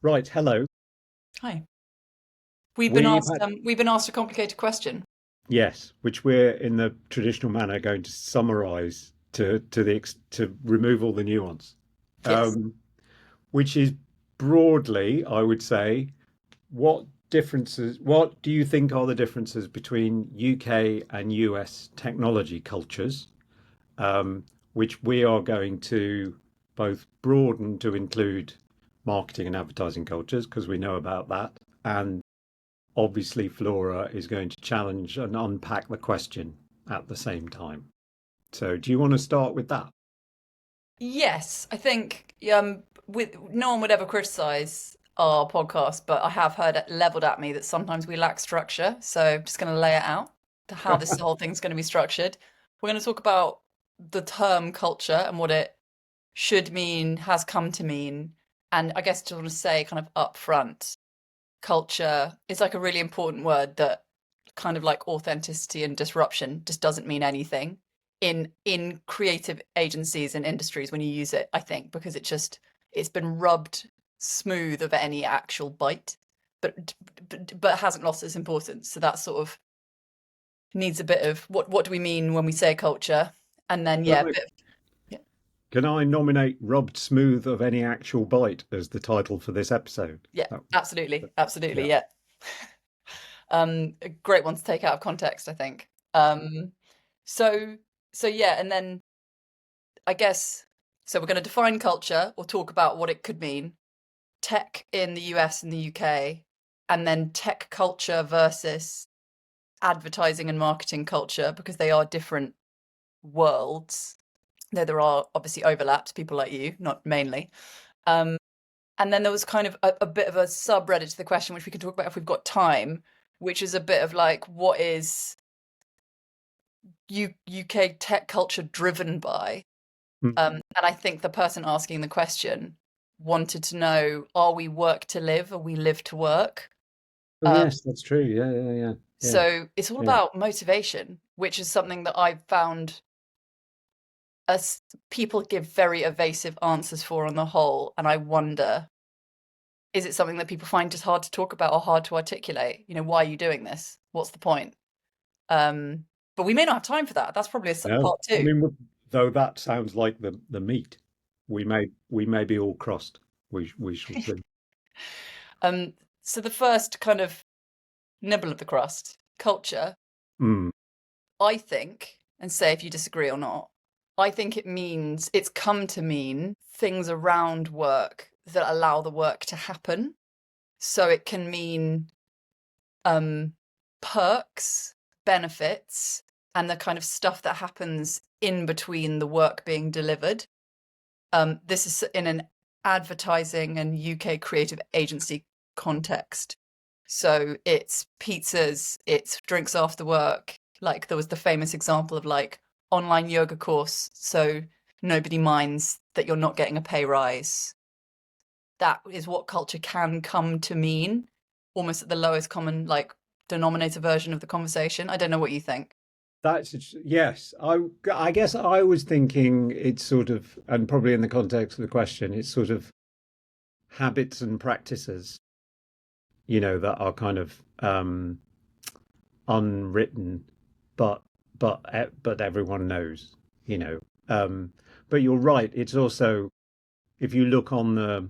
Right, hello. Hi. We've been We've asked had, we've been asked a complicated question. yes, which we're in the traditional manner going to summarize to remove all the nuance. Yes. Um, which is broadly, I would say, what do you think are the differences between UK and US technology cultures, um, which we are going to both broaden to include marketing and advertising cultures, because we know about that, and obviously Flora is going to challenge and unpack the question at the same time. So, do you want to start with that? Yes, I think with no one would ever criticize our podcast, but I have heard it leveled at me that sometimes we lack structure. So I'm just going to lay it out to how this whole thing's going to be structured. We're going to talk about the term culture and what it should mean, has come to mean, and I guess to want to say kind of upfront, culture is like a really important word that kind of like authenticity and disruption just doesn't mean anything in creative agencies and industries when you use it, I think, because it's been rubbed smooth of any actual bite, but hasn't lost its importance. So that sort of needs a bit of what do we mean when we say culture? And then Can yeah, a I, bit of, yeah, can I nominate "Rubbed Smooth of Any Actual Bite" as the title for this episode? yeah, Oh, absolutely, absolutely, yeah. yeah. A great one to take out of context, I think. So so yeah, and then I guess so we're going to define culture or talk about what it could mean, tech in the US and the UK, and then tech culture versus advertising and marketing culture because they are different worlds. Though there are obviously overlaps, people like you, not mainly. Um, and then there was kind of a bit of a subreddit to the question, which we can talk about if we've got time, which is a bit of like, what is UK tech culture driven by? Mm. And I think the person asking the question wanted to know, are we work to live? Are we live to work? Oh, Um, yes, that's true. Yeah, yeah, yeah, yeah, so it's all yeah. about motivation, which is something that I've found as people give very evasive answers for on the whole. And I wonder, is it something that people find just hard to talk about or hard to articulate? You know, why are you doing this? What's the point? Um, but we may not have time for that. That's probably a No, part I two. mean, though that sounds like the meat. We may be all crossed. We shall see. Um, so the first kind of nibble of the crust, culture, Mm. I think, and say if you disagree or not, I think it means it's come to mean things around work that allow the work to happen. So it can mean um, perks, benefits, and the kind of stuff that happens in between the work being delivered. This is in an advertising and UK creative agency context. So it's pizzas, it's drinks after work. Like there was the famous example of like online yoga course, so nobody minds that you're not getting a pay rise. That is what culture can come to mean, almost at the lowest common like denominator version of the conversation. I don't know what you think. Yes. I guess I was thinking it's sort of, and probably in the context of the question, it's sort of habits and practices, that are kind of unwritten, but but everyone knows, you know. Um, but you're right. It's also if you look on the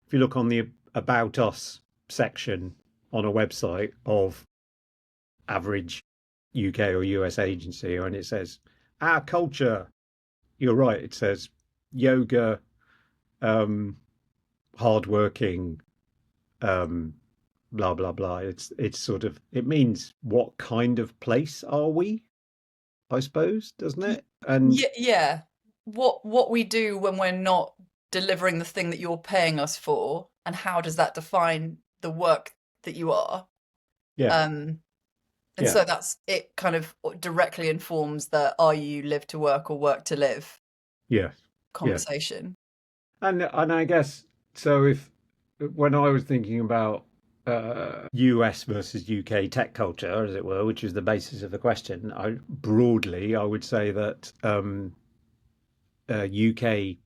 if you look on the About Us section on a website of average UK or US agency, and it says our culture. You're right. It says yoga, um, hardworking, um, blah blah blah. It's sort of it means what kind of place are we? I suppose, doesn't it? And Yeah, yeah. What we do when we're not delivering the thing that you're paying us for, and how does that define the work that you are? yeah, Um, and yeah, so that's it kind of directly informs the are you live to work or work to live yeah, yeah. conversation. And I guess so. If when I was thinking about US versus UK tech culture, as it were, which is the basis of the question, I would say that UK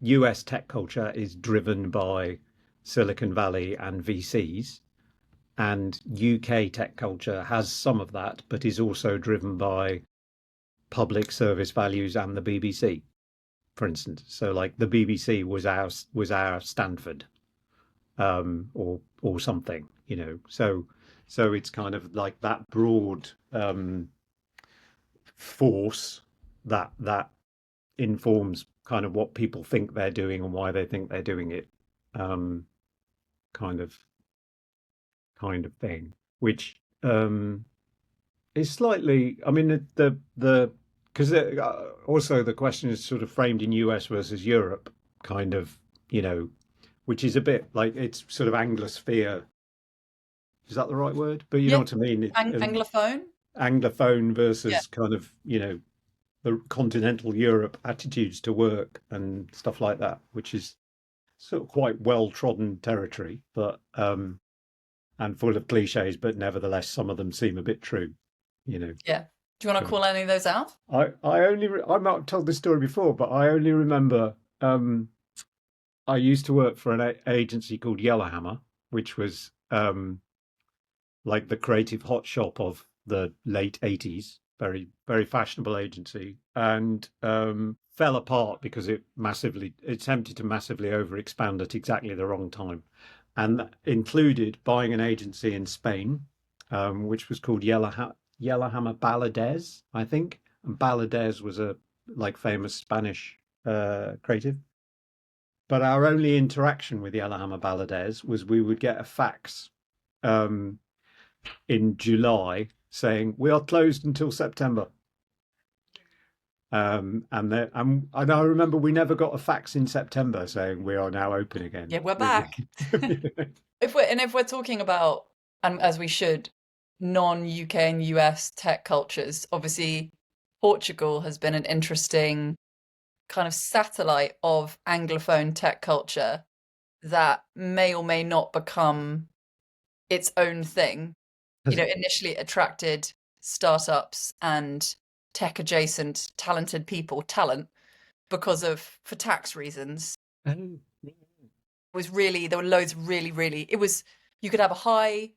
US tech culture is driven by Silicon Valley and VCs. And UK tech culture has some of that, but is also driven by public service values and the BBC, for instance. So like the BBC was our Stanford, or something, you know. So it's kind of like that broad force that informs kind of what people think they're doing and why they think they're doing it, um, kind of thing, which is slightly. I mean, the because also the question is sort of framed in US versus Europe, kind of, you know, which is a bit like it's sort of Anglosphere. Is that the right word? But you know Yeah. what I mean. Anglophone. Anglophone Yeah. versus kind of, you know, the continental Europe attitudes to work and stuff like that, which is sort of quite well trodden territory, but and full of cliches, but nevertheless some of them seem a bit true, you know. Yeah. Do you want to call any of those out? I might have told this story before, but I only remember I used to work for an agency called Yellowhammer, which was like the creative hot shop of the late 80s, very, very fashionable agency, and fell apart because it attempted to massively overexpand at exactly the wrong time. And that included buying an agency in Spain, which was called Yellowhammer Baladez, I think. And Baladez was a like famous Spanish creative. But our only interaction with Yellowhammer Baladez was we would get a fax um, in July saying we are closed until September. And I remember we never got a fax in September saying we are now open again. Yeah, we're back. If we're talking about, and as we should, non-UK and US tech cultures, obviously Portugal has been an interesting kind of satellite of Anglophone tech culture that may or may not become its own thing. You Has know, it? initially it attracted startups and tech adjacent talented people, talent, for tax reasons. Oh, Was really, there were loads of really, it was, you could have a high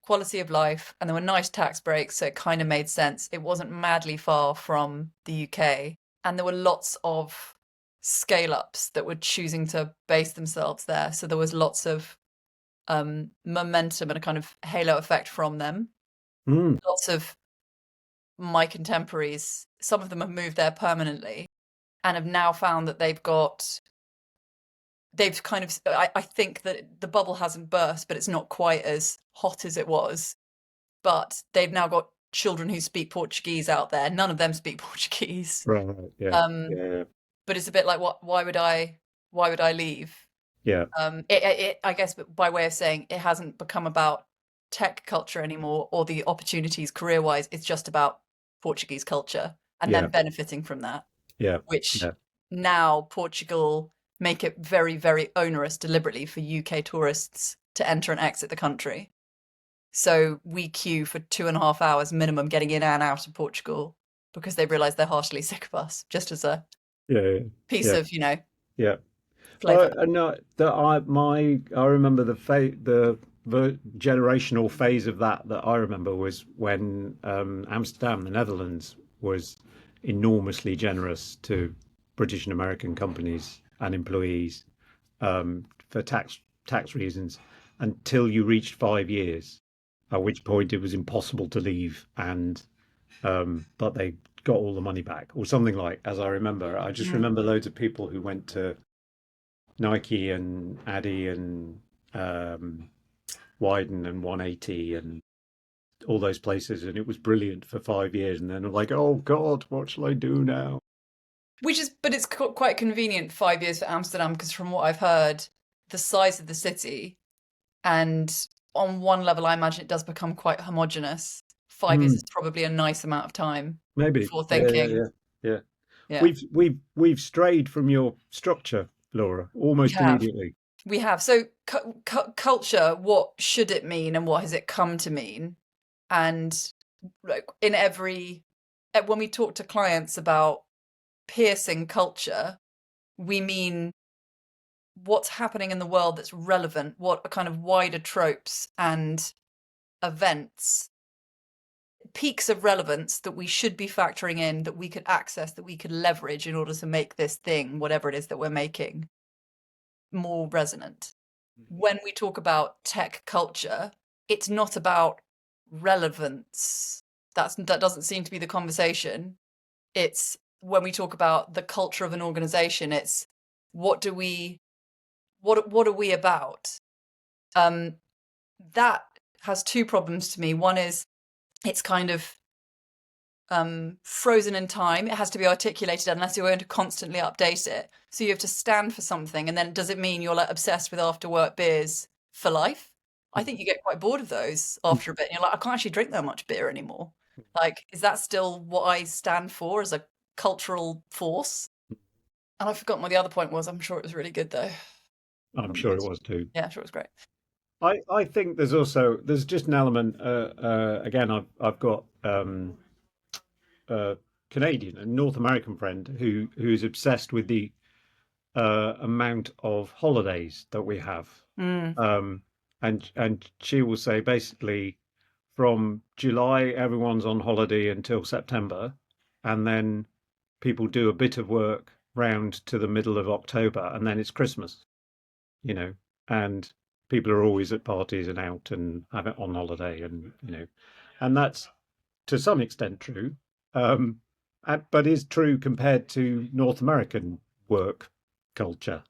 quality of life and there were nice tax breaks, so it kind of made sense. It wasn't madly far from the UK, and there were lots of scale ups that were choosing to base themselves there, so there was lots of momentum and a kind of halo effect from them. mm, Lots of my contemporaries, some of them have moved there permanently and have now found that they've kind of, I think that the bubble hasn't burst, but it's not quite as hot as it was. But they've now got children who speak Portuguese out there. None of them speak Portuguese. right, yeah, Um, yeah, but it's a bit like, why would I leave? yeah, I guess by way of saying it hasn't become about tech culture anymore or the opportunities career wise. It's just about Portuguese culture and yeah, them benefiting from that, yeah, which yeah, now Portugal make it very, very onerous deliberately for UK tourists to enter and exit the country. So we queue for 2.5 hours minimum getting in and out of Portugal because they realise they're heartily sick of us, just as a yeah, piece yeah, of, yeah. flavour. No, I remember the generational phase of that I remember was when Amsterdam, the Netherlands, was enormously generous to British and American companies and employees, for tax reasons until you reached 5 years, at which point it was impossible to leave, and but they got all the money back or something, like, as I remember. I just Mm. remember loads of people who went to Nike and Addy and um, Wyden and 180 and all those places, and it was brilliant for 5 years. And then I'm like, oh God, what shall I do now? But it's quite convenient 5 years for Amsterdam because from what I've heard, the size of the city, and on one level, I imagine it does become quite homogenous. 5 years Hmm, is probably a nice amount of time maybe, before yeah, yeah, thinking, yeah, yeah. yeah, We've strayed from your structure, Laura, we almost have. immediately. We have. So, culture, what should it mean and what has it come to mean? And like when we talk to clients about piercing culture, we mean what's happening in the world that's relevant, what are kind of wider tropes and events, peaks of relevance that we should be factoring in, that we could access, that we could leverage in order to make this thing, whatever it is that we're making, more resonant. When we talk about tech culture, it's not about relevance. That doesn't seem to be the conversation. It's when we talk about the culture of an organization, it's what do we what are we about? That has two problems to me. One is it's kind of frozen in time. It has to be articulated unless you're going to constantly update it. So you have to stand for something, and then does it mean you're like obsessed with after work beers for life? I think you get quite bored of those after a bit. And you're like, I can't actually drink that much beer anymore. Like, is that still what I stand for as a cultural force? And I've forgotten what the other point was. I'm sure it was really good though. I'm Probably sure good. it was too. Yeah, I'm sure it was great. I think there's just an element. Again, I've got a Canadian, a North American friend who's obsessed with the amount of holidays that we have, Mm. and she will say basically from July everyone's on holiday until September, and then people do a bit of work round to the middle of October, and then it's Christmas, you know, and people are always at parties and out and have it on holiday, and and that's to some extent true, um, but is true compared to North American work culture,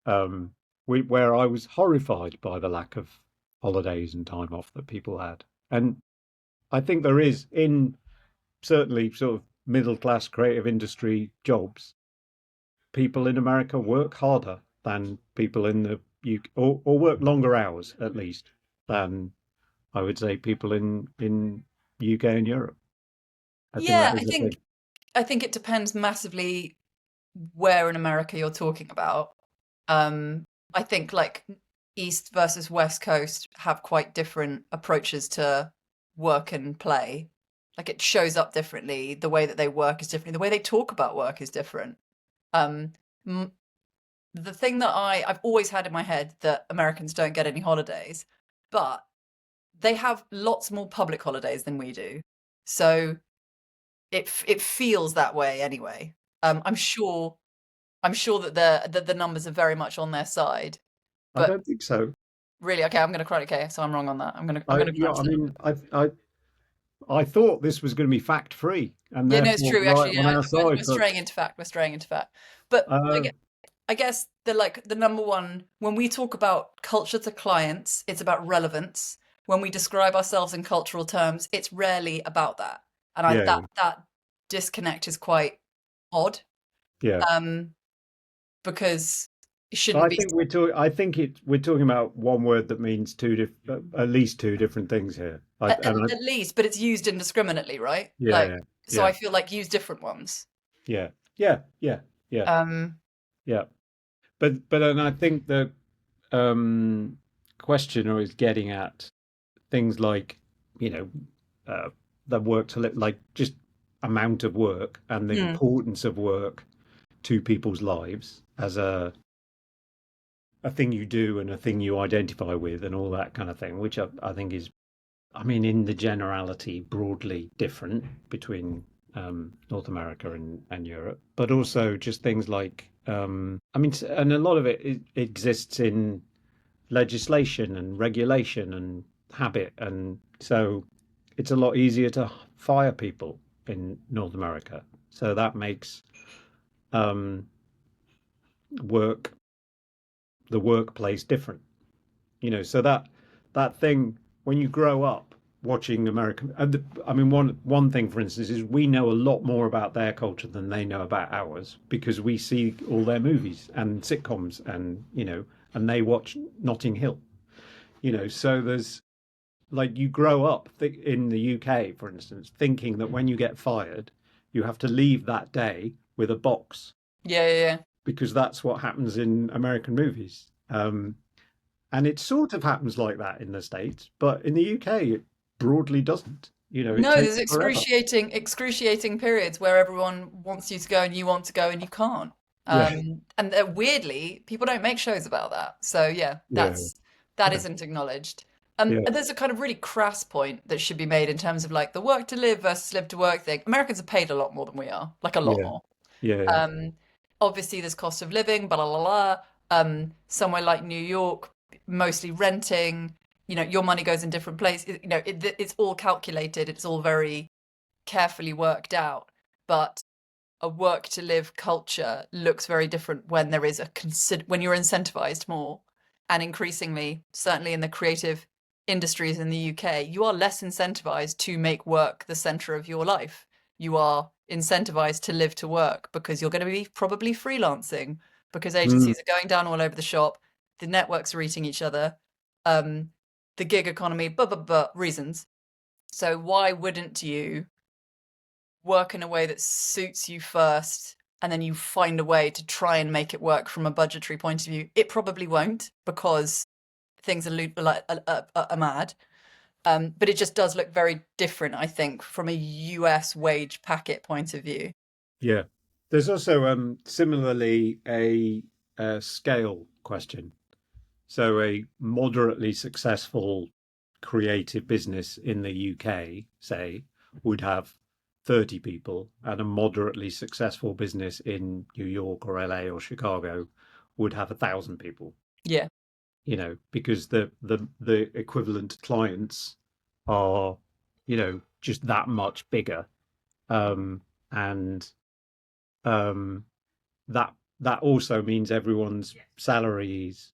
um, where I was horrified by the lack of holidays and time off that people had. And I think there is, in certainly sort of middle class creative industry jobs, people in America work harder than people in the UK, or work longer hours at least than I would say people in UK and Europe. I think Yeah, that is a thing. I think it depends massively where in America you're talking about. I think like East versus West Coast have quite different approaches to work and play. Like it shows up differently. The way that they work is different. The way they talk about work is different. Um, m- the thing that I've always had in my head that Americans don't get any holidays, but they have lots more public holidays than we do. So it feels that way anyway. I'm sure that the numbers are very much on their side. I But don't think so. really, okay, I'm gonna cry. Okay, so I'm wrong on that. I'm I gonna yeah, crunch I that. mean, I thought this was going to be fact free and Yeah, no, it's therefore true. right Actually, on yeah, our we're side, but straying into fact. We're straying into fact. But uh, I guess the number one when we talk about culture to clients, it's about relevance. When we describe ourselves in cultural terms, it's rarely about that. And I yeah, that disconnect is quite odd. yeah. Um, because it But shouldn't I be. think we're talking about one word that means at least two different things here. At least, but it's used indiscriminately, right? Yeah, Like, yeah, so yeah, I feel like use different ones. yeah, yeah, yeah, yeah, Um, yeah. But and I think the um, questioner is getting at things like you know uh, the work to like just amount of work and the hmm. importance of work to people's lives as a thing you do and a thing you identify with and all that kind of thing, which I think is, I mean, in the generality, broadly different between North America and Europe, but also just things like, I mean, and a lot of it exists in legislation and regulation and habit. And so it's a lot easier to fire people in North America. So that makes um, work, the workplace different. So that thing when you grow up watching American, I mean, one thing, for instance, is we know a lot more about their culture than they know about ours because we see all their movies and sitcoms, and and they watch Notting Hill. So there's like you grow up in the UK, for instance, thinking that when you get fired, you have to leave that day with a box Yeah, yeah, yeah. because that's what happens in American movies. And it sort of happens like that in the States, but in the UK, it broadly doesn't. It No, takes there's forever. excruciating periods where everyone wants you to go and you want to go and you can't. Yeah. And weirdly, people don't make shows about that. So yeah, Yeah. that Yeah. isn't acknowledged. Yeah. And there's a kind of really crass point that should be made in terms of like the work to live versus live to work thing. Americans are paid a lot more than we are, like a lot Yeah. more. Yeah. Yeah. Um, Obviously, there's cost of living, blah, blah, blah, blah. Somewhere like New York, mostly renting, your money goes in different places. It's all calculated. It's all very carefully worked out. But a work to live culture looks very different when there is when you're incentivized more. And increasingly, certainly in the creative industries in the UK, you are less incentivized to make work the center of your life. You are incentivized to live to work because you're going to be probably freelancing because Mm, agencies are going down all over the shop, the networks are eating each other, um, the gig economy, but reasons. So why wouldn't you work in a way that suits you first and then you find a way to try and make it work from a budgetary point of view? It probably won't because things are mad. But it just does look very different, I think, from a US wage packet point of view. yeah. There's also similarly a scale question. So a moderately successful creative business in the UK, say, would have 30 people, and a moderately successful business in New York or LA or Chicago would have 1,000 people, Yeah. because the equivalent clients are, just that much bigger. And um, that that also means everyone's salaries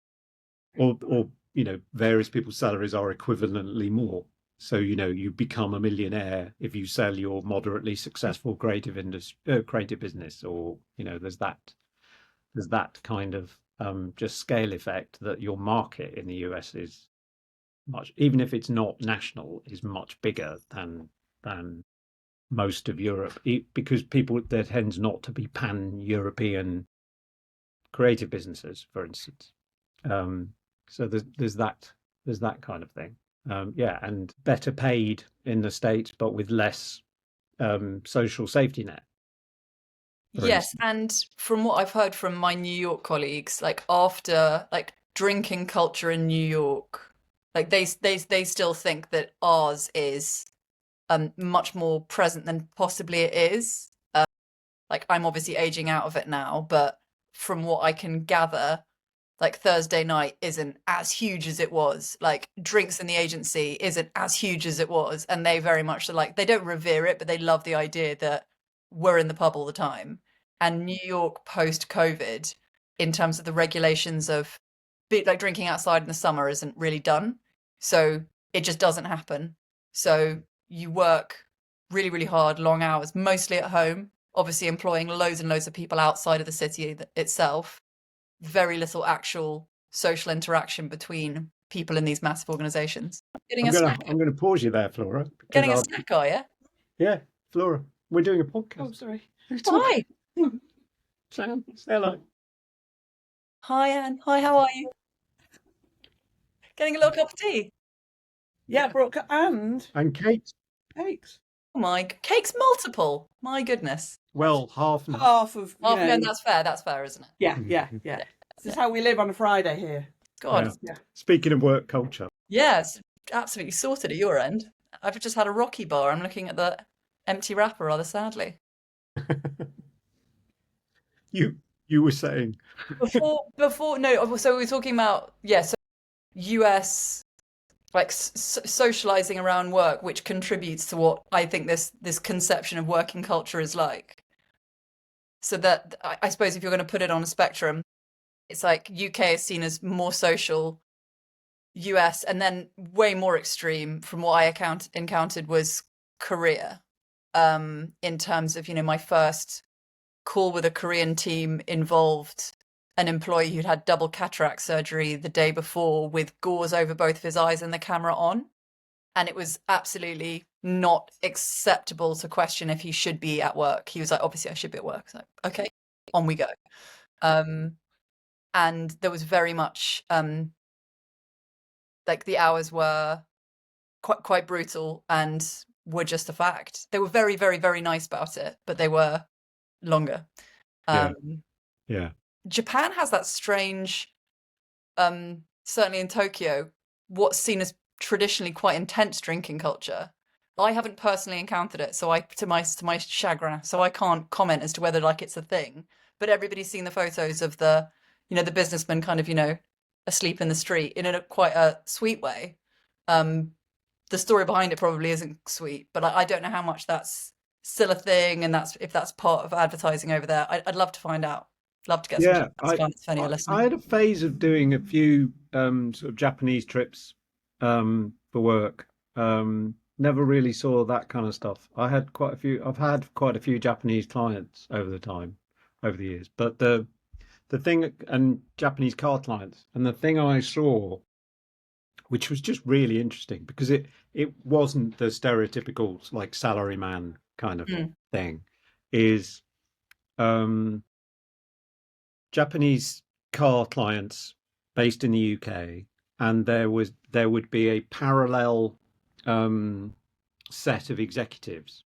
or various people's salaries are equivalently more. So you become a millionaire if you sell your moderately successful creative business, or there's that kind of just scale effect that your market in the US is much, even if it's not national, is much bigger than most of Europe, because people there tends not to be pan-European creative businesses, for instance. Um, so there's that kind of thing. Yeah, and better paid in the States, but with less social safety net, for Yes, instance. and from what I've heard from my New York colleagues, like after like drinking culture in New York, like they still think that ours is much more present than possibly it is. Like I'm obviously aging out of it now, but from what I can gather, like Thursday night isn't as huge as it was. Like drinks in the agency isn't as huge as it was. And they very much are like, they don't revere it, but they love the idea that we're in the pub all the time. And New York post COVID, in terms of the regulations of like drinking outside in the summer, isn't really done. So it just doesn't happen. So you work really, really hard, long hours, mostly at home, obviously employing loads and loads of people outside of the city itself, very little actual social interaction between people in these massive organizations. Getting I'm a gonna snack, I'm gonna pause you there, Flora, because getting a I snack, are you? yeah, Flora, we're doing a Oh, podcast. sorry. Hi, Sam, say hello. hi, Anne. Hi, how are you? Getting a little cup of tea. Yeah, Brooke, and And Kate, cakes. Oh my, cakes multiple. My goodness. well, half now. Half of, Half, no, that's fair. That's fair, isn't it? yeah, yeah, yeah. This is how we live on a Friday here. God, Yeah. Yeah. Speaking of work culture, yeah, it's absolutely sorted at your end. I've just had a Rocky bar. I'm looking at the empty wrapper rather sadly. you you were saying, No, so we were talking about, yeah, so US like socializing around work, which contributes to what I think this conception of working culture is like. So that I suppose if you're going to put it on a spectrum, it's like UK is seen as more social, US, and then way more extreme from what I encountered was Korea. In terms of, my first call with a Korean team involved an employee who'd had double cataract surgery the day before with gauze over both of his eyes and the camera on. And it was absolutely not acceptable to question if he should be at work. He was like, obviously, I should be at work. So, okay, on we go. Um, and there was very much like the hours were quite brutal and were just a fact. They were very, very, very nice about it, but they were longer. yeah, Um, Yeah. Japan has that strange, certainly in Tokyo, what's seen as traditionally quite intense drinking culture. I haven't personally encountered it, so to my chagrin, so I can't comment as to whether like it's a thing. But everybody's seen the photos of the businessman kind of, asleep in the street in a quite a sweet way. Um, the story behind it probably isn't sweet, but I don't know how much that's still a thing, and if that's part of advertising over there. I'd love to find out. Love to get some Yeah, Japanese clients if any are I listening. had a phase of doing a few sort of Japanese trips for work. Never really saw that kind of stuff. I've had quite a few Japanese clients over the years. But the thing, and Japanese car clients, and the thing I saw, which was just really interesting because it wasn't the stereotypical like salaryman kind of Mm, thing, is um Japanese car clients based in the UK, and there would be a parallel um, set of executives.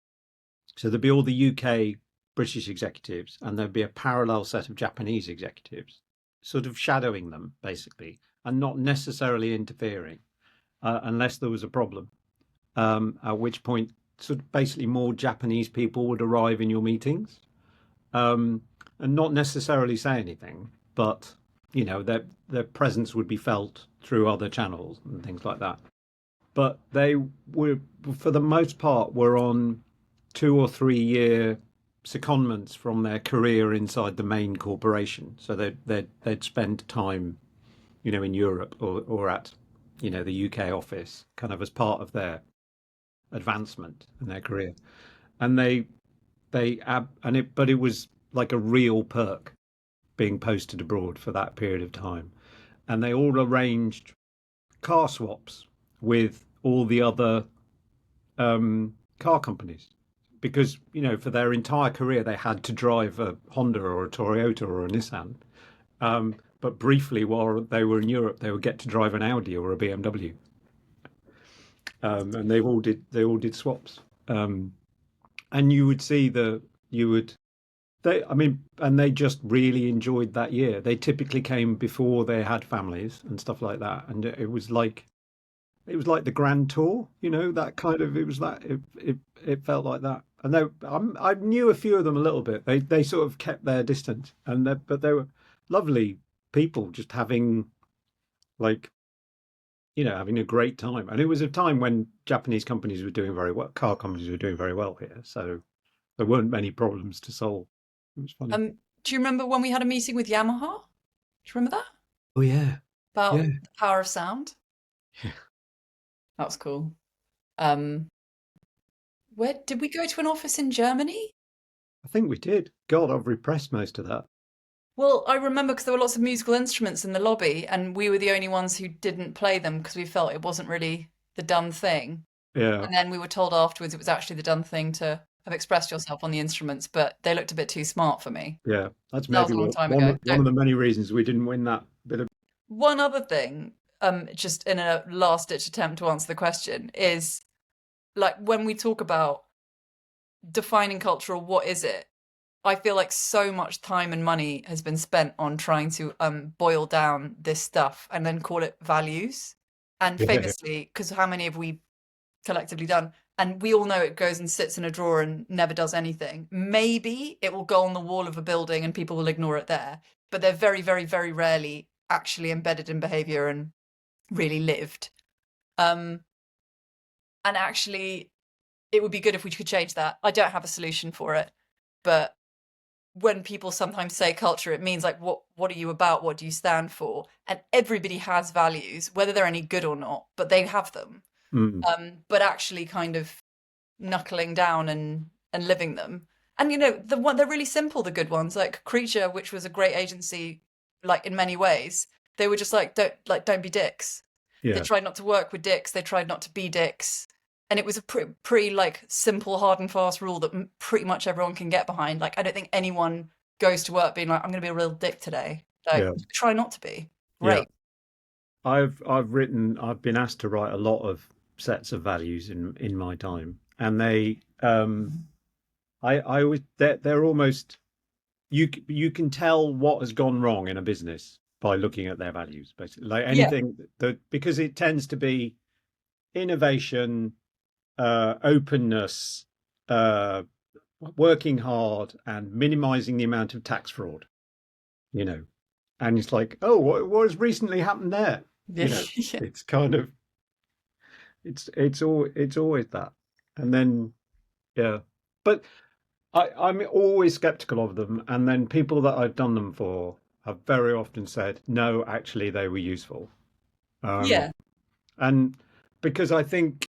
So there'd be all the UK British executives, and there'd be a parallel set of Japanese executives, sort of shadowing them basically, and not necessarily interfering unless there was a problem. At which point, sort of basically more Japanese people would arrive in your meetings um, and not necessarily say anything, but their presence would be felt through other channels and things like that. But they were, for the most part, were on 2 or 3 year secondments from their career inside the main corporation. So they'd spend time, in Europe or at, the UK office, kind of as part of their advancement in their career, and but it was like a real perk being posted abroad for that period of time. And they all arranged car swaps with all the other car companies because, for their entire career, they had to drive a Honda or a Toyota or a Nissan. But briefly, while they were in Europe, they would get to drive an Audi or a BMW. And they all did swaps. Um, and you would see you would I mean, and they just really enjoyed that year. They typically came before they had families and stuff like that, and it was like the grand tour, that kind of. It was that it felt like that, and I knew a few of them a little bit. They sort of kept their distance, but they were lovely people, just having like having a great time. And it was a time when Japanese companies were doing very well, car companies were doing very well here, so there weren't many problems to solve. It was funny. do you remember when we had a meeting with Yamaha? Do you remember that? Oh yeah, About yeah. the power of sound? That was cool. Um, where did we go to an office in Germany? I think we did. God, I've repressed most of that. Well, I remember because there were lots of musical instruments in the lobby, and we were the only ones who didn't play them because we felt it wasn't really the done thing. Yeah, And then we were told afterwards it was actually the done thing to have expressed yourself on the instruments, but they looked a bit too smart for me. yeah. That's That was maybe a long time one ago. one of the many reasons we didn't win that bit of. One other thing, just in a last ditch attempt to answer the question, is like when we talk about defining culture, or what is it? I feel like so much time and money has been spent on trying to boil down this stuff and then call it values. And Yeah, famously, because how many have we collectively done? And we all know it goes and sits in a drawer and never does anything. Maybe it will go on the wall of a building and people will ignore it there, but they're very, very, very rarely actually embedded in behavior and really lived. Um, and actually, it would be good if we could change that. I don't have a solution for it, but when people sometimes say culture, it means like what are you about? What do you stand for? And everybody has values, whether they're any good or not, but they have them. mm, But actually kind of knuckling down and living them. And they're really simple, the good ones, like Creature, which was a great agency, like in many ways. They were just don't be dicks. They yeah, tried not to work with dicks, they tried not to be dicks. And it was a pretty like simple, hard and fast rule that pretty much everyone can get behind. Like I don't think anyone goes to work being like, I'm going to be a real dick today. Like yeah, try not to be. yeah. Great. I've been asked to write a lot of sets of values in my time, and I always they're almost you can tell what has gone wrong in a business by looking at their values, basically. Like Yeah. anything that because it tends to be innovation, openness, uh, working hard, and minimizing the amount of tax fraud. You know, and it's like, oh, what has recently happened there? Yeah. You know, Yeah. it's kind of it's always that, and then yeah, but I'm always skeptical of them, and then people that I've done them for have very often said, no, actually, they were useful. Um, Yeah. and because I think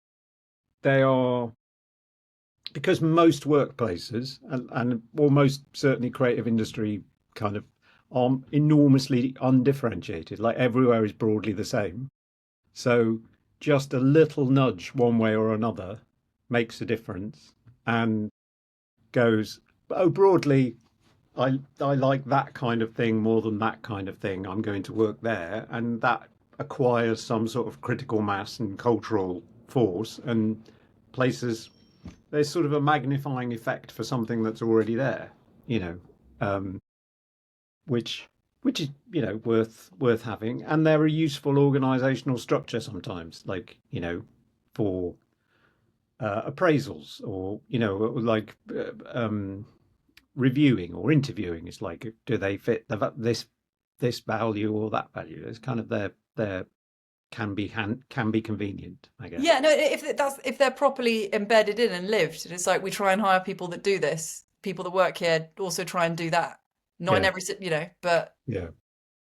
they are, because most workplaces and almost certainly creative industry kind of are enormously undifferentiated, like everywhere is broadly the same. So just a little nudge one way or another makes a difference and goes, oh, broadly, I like that kind of thing more than that kind of thing. I'm going to work there, and that acquires some sort of critical mass and cultural force, and places there's sort of a magnifying effect for something that's already there, you know, um, which which is worth having, and they're a useful organisational structure sometimes, like for appraisals or like reviewing or interviewing. It's like, do they fit this value or that value? It's kind of their can be convenient, I guess. Yeah, no, if they're properly embedded in and lived, and it's like we try and hire people that do this, people that work here also try and do that. Not in Yeah, every, but yeah.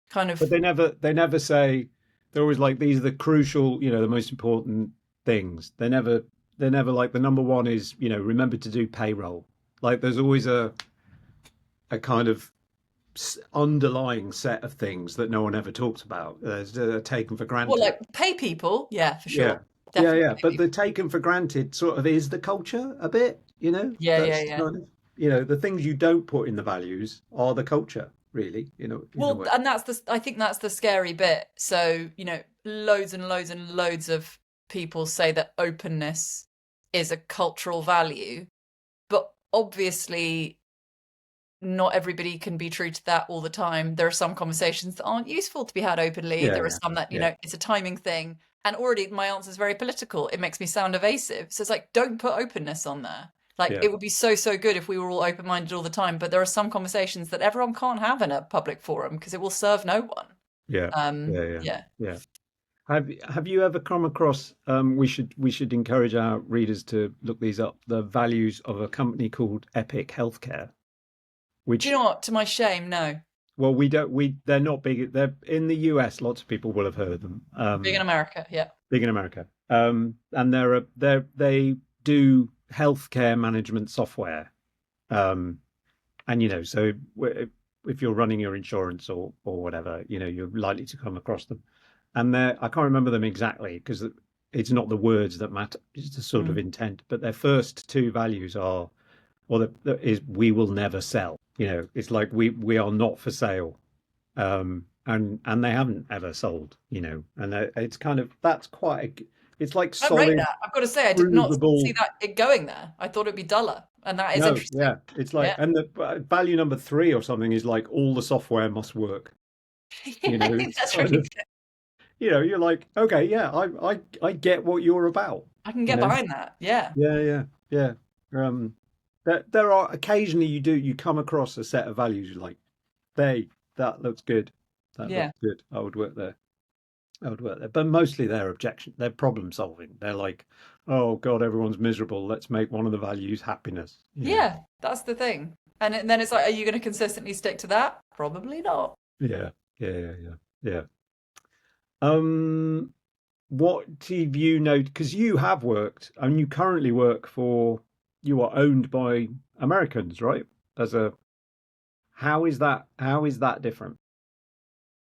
kind But of. they never say, they're always like, these are the crucial, the most important things. They're never like, the number one is, remember to do payroll. Like there's always a kind of underlying set of things that no one ever talks about. They're taken for Well, granted. like pay people, yeah, for sure, Yeah, yeah, definitely yeah. pay But the people. taken for granted sort of is the culture a bit. Yeah, yeah, That's yeah. kind of the things you don't put in the values are the culture, really. In a Well, way. and I think that's the scary bit. So, loads and loads and loads of people say that openness is a cultural value, but obviously not everybody can be true to that all the time. There are some conversations that aren't useful to be had openly. Yeah, There are yeah, some that, yeah, it's a timing thing. And already my answer is very political. It makes me sound evasive. So it's like, don't put openness on there. Like, yeah, it would be so, so good if we were all open minded all the time. But there are some conversations that everyone can't have in a public forum because it will serve no one. yeah, yeah, yeah, Yeah. yeah. Have you ever come across? We should encourage our readers to look these up. The values of a company called Epic Healthcare, Do which, you know what? To my shame, no. well, they're not big. They're in the US. Lots of people will have heard of them. Big in America. Yeah. Big in America. And they do healthcare management software. Um, and so if you're running your insurance or whatever, you're likely to come across them. And I can't remember them exactly because it's not the words that matter; it's the sort of Mm. intent. But their first two values are, is we will never sell. It's like we are not for sale, and they haven't ever sold. And it's kind of that's quite. It's like I rate solid, that. I've got to say, I did not see provable. that it going there. I thought it'd be duller. And that is No, interesting. yeah, it's like, Yeah. and the value number three or something is like all the software must work. It's That's kind really of, good. you're like, okay, yeah, I get what you're about. I can You get know, behind that. Yeah. yeah, yeah, yeah. Um, there are occasionally you come across a set of values you're like, that looks good, that looks Yeah. good. I would work there. I would work there. But mostly they're problem solving. They're like, oh God, everyone's miserable. Let's make one of the values happiness. Yeah. That's the thing. And then it's like, are you going to consistently stick to that? Probably not. Yeah, yeah, yeah, yeah, yeah. Um, what have you know? Because you have worked, and you currently work for, you are owned by Americans, right? As a, how is that different?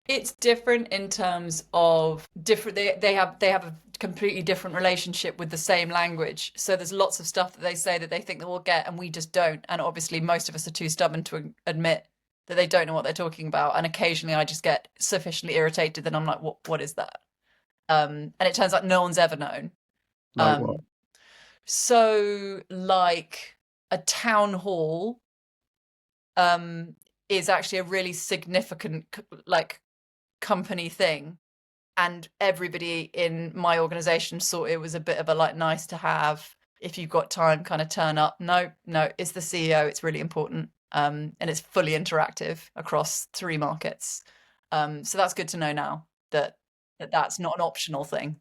It's different in terms of different they have a completely different relationship with the same language. So there's lots of stuff that they say that they think that we'll get and we just don't. And obviously most of us are too stubborn to admit that they don't know what they're talking about. And occasionally I just get sufficiently irritated that I'm like, what is that? And it turns out no one's ever known. Like what? Um, so like a town hall, um, is actually a really significant like company thing, and everybody in my organization thought it was a bit of a like nice to have, if you've got time, kind of turn up. No, it's the CEO, it's really important. And it's fully interactive across 3 markets. So that's good to know now that that's not an optional thing.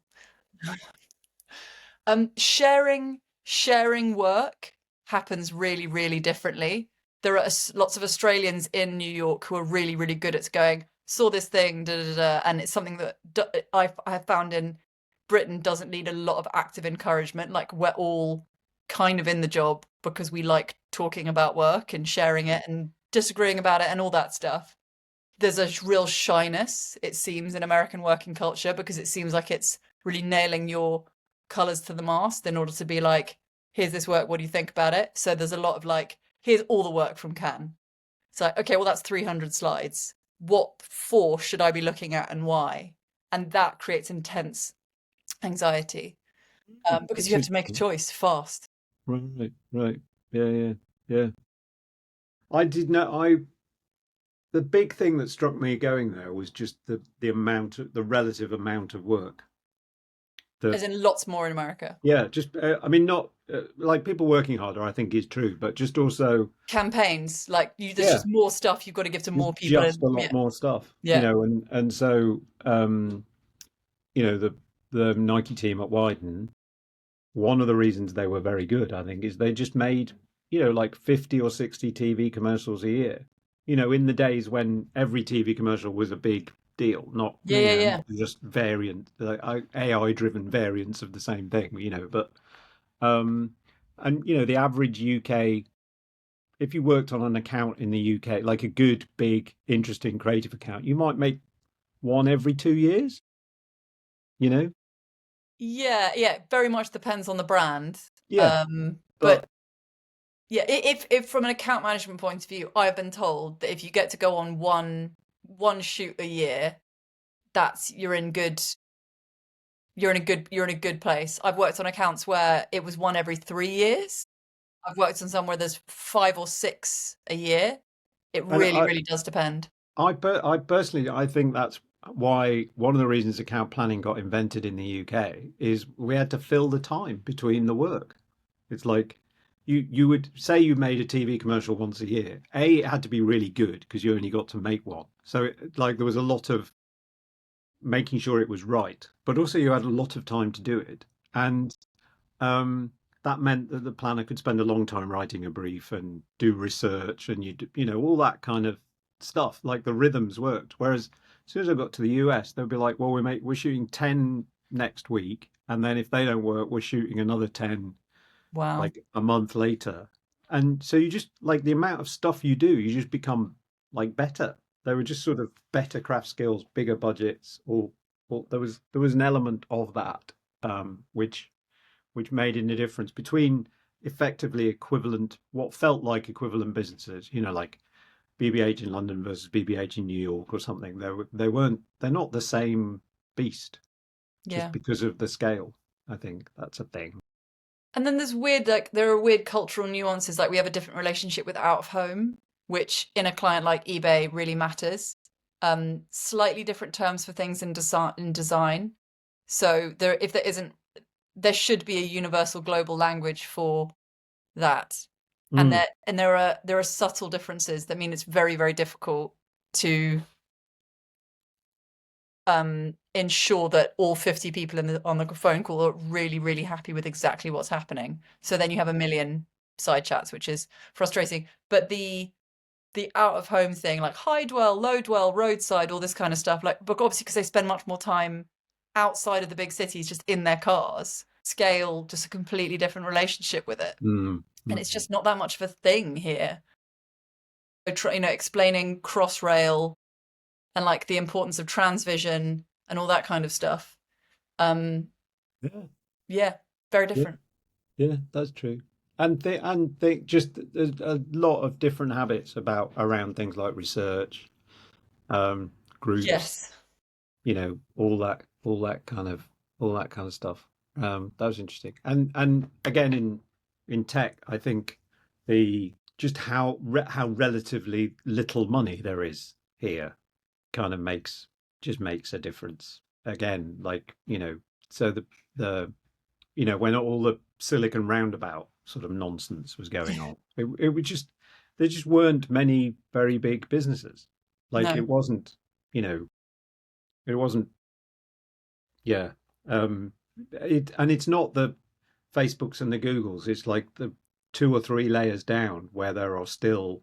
Sharing work happens really, really differently. There are lots of Australians in New York who are really, really good at going, saw this thing, da, da, da, and it's something that I have found in Britain doesn't need a lot of active encouragement. Like, we're all kind of in the job because we like talking about work and sharing it and disagreeing about it and all that stuff. There's a real shyness, it seems, in American working culture, because it seems like it's really nailing your colors to the mast in order to be like, here's this work, what do you think about it? So there's a lot of like, here's all the work from Cannes. It's like, okay, well, that's 300 slides. What for should I be looking at and why? And that creates intense anxiety, because That's you have to make a interesting. choice fast. Right, right. Yeah, yeah, yeah. I did know. The big thing that struck me going there was just the relative amount of work that. As in lots more in America. Yeah, just I mean, not like people working harder, I think is true, but just also, Campaigns, like there's yeah, just more stuff you've got to give to there's more people. just And a lot yeah, more stuff, yeah, and so the Nike team at Wyden, one of the reasons they were very good, I think, is they just made, like 50 or 60 TV commercials a year. In the days when every TV commercial was a big deal, not, yeah, yeah, yeah. not just variant, like AI-driven variants of the same thing, but um, and the average UK, if you worked on an account in the UK, like a good, big, interesting, creative account, you might make one every 2 years, you know? Yeah, yeah, very much depends on the brand. Yeah, But but yeah, if from an account management point of view, I've been told that if you get to go on one shoot a year, that's you're in a good place. I've worked on accounts where it was one every 3 years. I've worked on some where there's 5 or 6 a year. It and really, really does depend. I personally, I think that's why one of the reasons account planning got invented in the UK is we had to fill the time between the work. It's like you would say you made a TV commercial once a year. It had to be really good because you only got to make one. So like there was a lot of making sure it was right, but also you had a lot of time to do it. And um, that meant that the planner could spend a long time writing a brief and do research and all that kind of stuff. Like the rhythms worked. Whereas as soon as I got to the US, they'd be like, "Well, we're shooting 10 next week, and then if they don't work, we're shooting another 10 Wow. like a month later." And so you just like the amount of stuff you do, you just become like better. They were just sort of better craft skills, bigger budgets, or there was an element of that, which made it a difference between effectively equivalent, what felt like equivalent businesses, like BBH in London versus BBH in New York or something. They're not the same beast just Yeah. because of the scale. I think that's a thing. And then there are weird cultural nuances. Like we have a different relationship with out of home, which in a client like eBay really matters. Slightly different terms for things in design. So if there isn't, there should be a universal global language for that. And Mm, there are subtle differences that mean it's very, very difficult to ensure that all 50 people on the phone call are really, really happy with exactly what's happening. So then you have a million side chats, which is frustrating. But the out of home thing, like high dwell, low dwell, roadside, all this kind of stuff, like, but obviously because they spend much more time outside of the big cities, just in their cars, scale just a completely different relationship with it. mm, And mm. it's just not that much of a thing here. So, explaining Crossrail and like the importance of transvision and all that kind of stuff. Um, Yeah, yeah, very yeah, different. yeah, that's true. And just there's a lot of different habits about around things like research, groups, Yes. all that kind of stuff. That was interesting. And again in tech, I think the just how relatively little money there is here kind of makes a difference. Again, like, so the when all the Silicon Roundabout sort of nonsense was going on, it was just there just weren't many very big businesses. Like No. you know, it wasn't, yeah. Um, it's not the Facebooks and the Googles. It's like the two or three layers down where there are still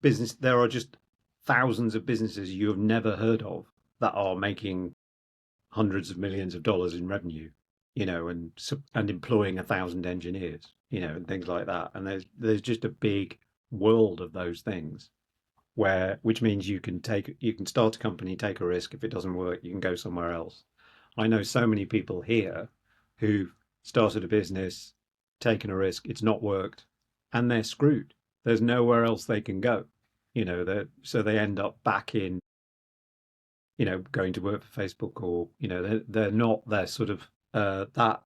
business. There are just thousands of businesses you have never heard of that are making hundreds of millions of dollars in revenue, and employing 1,000 engineers, and things like that. And there's just a big world of those things which means you can start a company, take a risk. If it doesn't work, you can go somewhere else. I know so many people here who've started a business, taken a risk, it's not worked, and they're screwed. There's nowhere else they can go. So they end up back in, going to work for Facebook, or, they're sort of that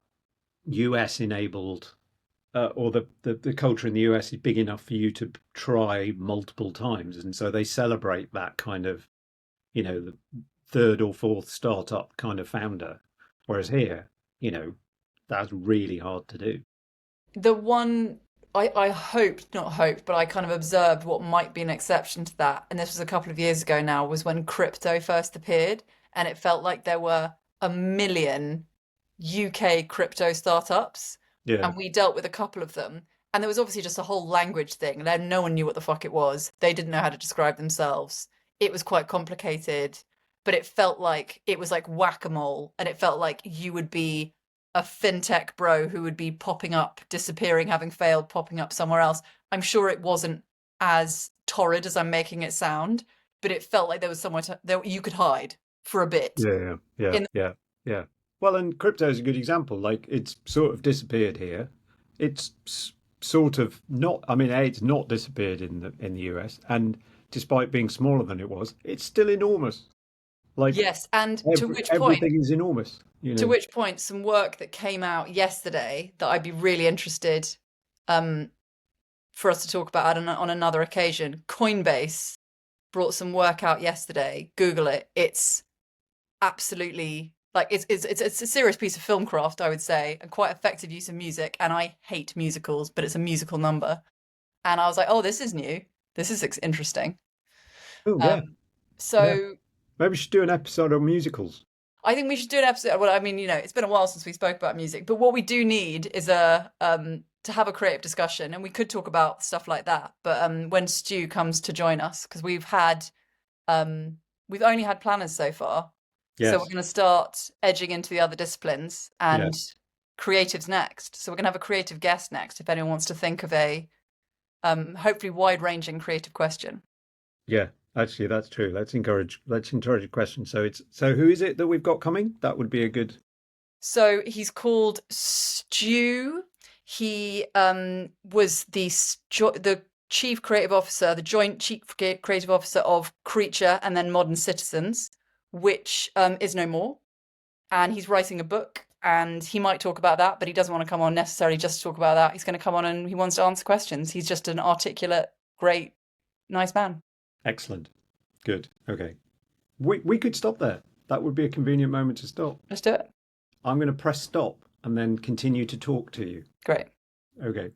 US enabled, or the culture in the US is big enough for you to try multiple times. And so they celebrate that kind of, the third or fourth startup kind of founder. Whereas here, that's really hard to do. The one I hoped, not hoped, but I kind of observed what might be an exception to that, and this was a couple of years ago now, was when crypto first appeared, and it felt like there were a million UK crypto startups, Yeah. and we dealt with a couple of them. And there was obviously just a whole language thing. No one knew what the fuck it was. They didn't know how to describe themselves. It was quite complicated, but it felt like it was like whack-a-mole, and it felt like you would be a fintech bro who would be popping up, disappearing, having failed, popping up somewhere else. I'm sure it wasn't as torrid as I'm making it sound, but it felt like there was somewhere there you could hide for a bit. Yeah, yeah, In yeah, yeah. Well, and crypto is a good example. Like, it's sort of disappeared here. It's sort of not. I mean, it's not disappeared in the US, and despite being smaller than it was, it's still enormous. Like, Yes, and everything is enormous. to which point, some work that came out yesterday that I'd be really interested um, for us to talk about on another occasion. Coinbase brought some work out yesterday. Google it. It's absolutely like it's a serious piece of film craft, I would say, and quite effective use of music. And I hate musicals, but it's a musical number. And I was like, oh, this is new. This is interesting. Oh yeah, Um, yeah. so Maybe we should do an episode on musicals. I think we should do an episode. Well, I mean, it's been a while since we spoke about music, but what we do need is to have a creative discussion, and we could talk about stuff like that. But when Stu comes to join us, because we've only had planners so far, so we're Yes. going to start edging into the other disciplines Yeah. and creatives next. So we're going to have a creative guest next, if anyone wants to think of a hopefully wide-ranging creative question. Yeah. Actually, that's true. Let's encourage a question. So who is it that we've got coming? That would be a good. So he's called Stu. He was the chief creative officer, the joint chief creative officer of Creature and then Modern Citizens, which is no more. And he's writing a book, and he might talk about that, but he doesn't want to come on necessarily just to talk about that. He's going to come on and he wants to answer questions. He's just an articulate, great, nice man. Excellent. Good. Okay. We could stop there. That would be a convenient moment to stop. Let's do it. I'm going to press stop and then continue to talk to you. Great. Okay.